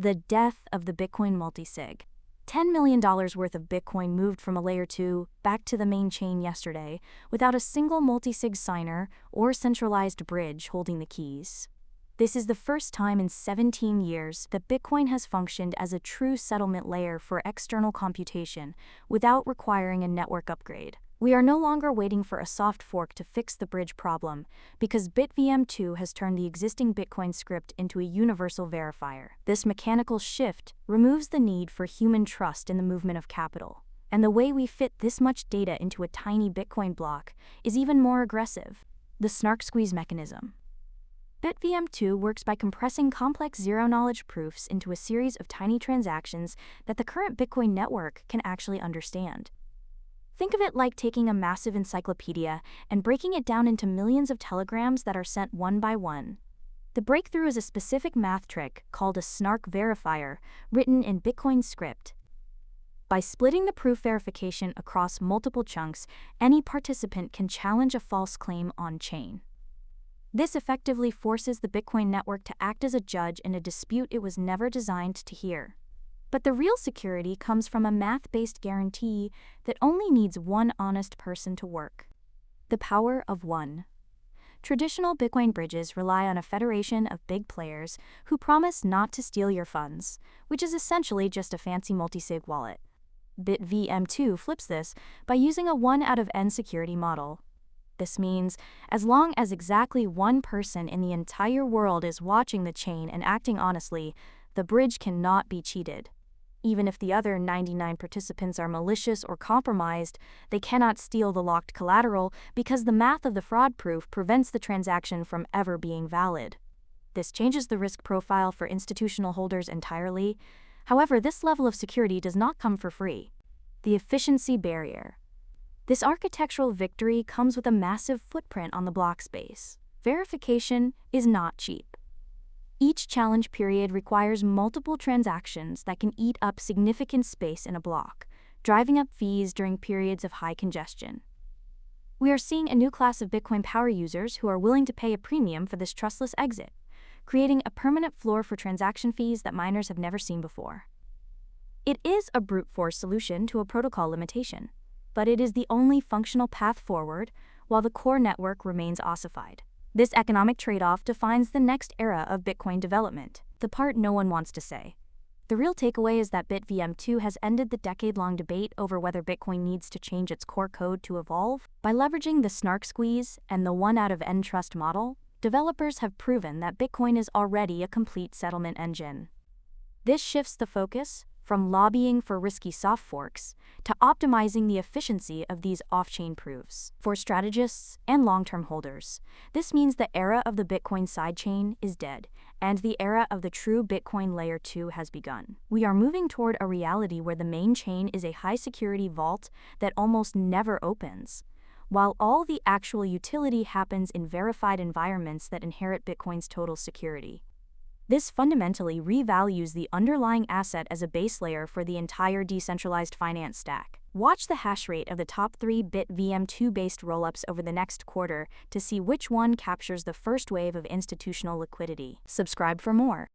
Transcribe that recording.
The death of the Bitcoin multisig. $10 million worth of Bitcoin moved from a layer 2 back to the main chain yesterday without a single multisig signer or centralized bridge holding the keys. This is the first time in 17 years that Bitcoin has functioned as a true settlement layer for external computation without requiring a network upgrade. We are no longer waiting for a soft fork to fix the bridge problem, because BitVM2 has turned the existing Bitcoin script into a universal verifier. This mechanical shift removes the need for human trust in the movement of capital. And the way we fit this much data into a tiny Bitcoin block is even more aggressive: the SNARK Squeeze mechanism. BitVM2 works by compressing complex zero-knowledge proofs into a series of tiny transactions that the current Bitcoin network can actually understand. Think of it like taking a massive encyclopedia and breaking it down into millions of telegrams that are sent one by one. The breakthrough is a specific math trick called a SNARK verifier, written in Bitcoin script. By splitting the proof verification across multiple chunks, any participant can challenge a false claim on-chain. This effectively forces the Bitcoin network to act as a judge in a dispute it was never designed to hear. But the real security comes from a math-based guarantee that only needs one honest person to work. The power of one. Traditional Bitcoin bridges rely on a federation of big players who promise not to steal your funds, which is essentially just a fancy multisig wallet. BitVM2 flips this by using a 1 out of n security model. This means, as long as exactly one person in the entire world is watching the chain and acting honestly, the bridge cannot be cheated. Even if the other 99 participants are malicious or compromised, they cannot steal the locked collateral because the math of the fraud proof prevents the transaction from ever being valid. This changes the risk profile for institutional holders entirely. However, this level of security does not come for free. The efficiency barrier. This architectural victory comes with a massive footprint on the block space. Verification is not cheap. Each challenge period requires multiple transactions that can eat up significant space in a block, driving up fees during periods of high congestion. We are seeing a new class of Bitcoin power users who are willing to pay a premium for this trustless exit, creating a permanent floor for transaction fees that miners have never seen before. It is a brute force solution to a protocol limitation, but it is the only functional path forward while the core network remains ossified. This economic trade-off defines the next era of Bitcoin development, the part no one wants to say. The real takeaway is that BitVM2 has ended the decade-long debate over whether Bitcoin needs to change its core code to evolve. By leveraging the SNARK Squeeze and the 1 out of n trust model, developers have proven that Bitcoin is already a complete settlement engine. This shifts the focus from lobbying for risky soft forks to optimizing the efficiency of these off-chain proofs. For strategists and long-term holders, this means the era of the Bitcoin sidechain is dead, and the era of the true Bitcoin layer 2 has begun. We are moving toward a reality where the main chain is a high-security vault that almost never opens, while all the actual utility happens in verified environments that inherit Bitcoin's total security. This fundamentally revalues the underlying asset as a base layer for the entire decentralized finance stack. Watch the hash rate of the top 3 BitVM2-based rollups over the next quarter to see which one captures the first wave of institutional liquidity. Subscribe for more.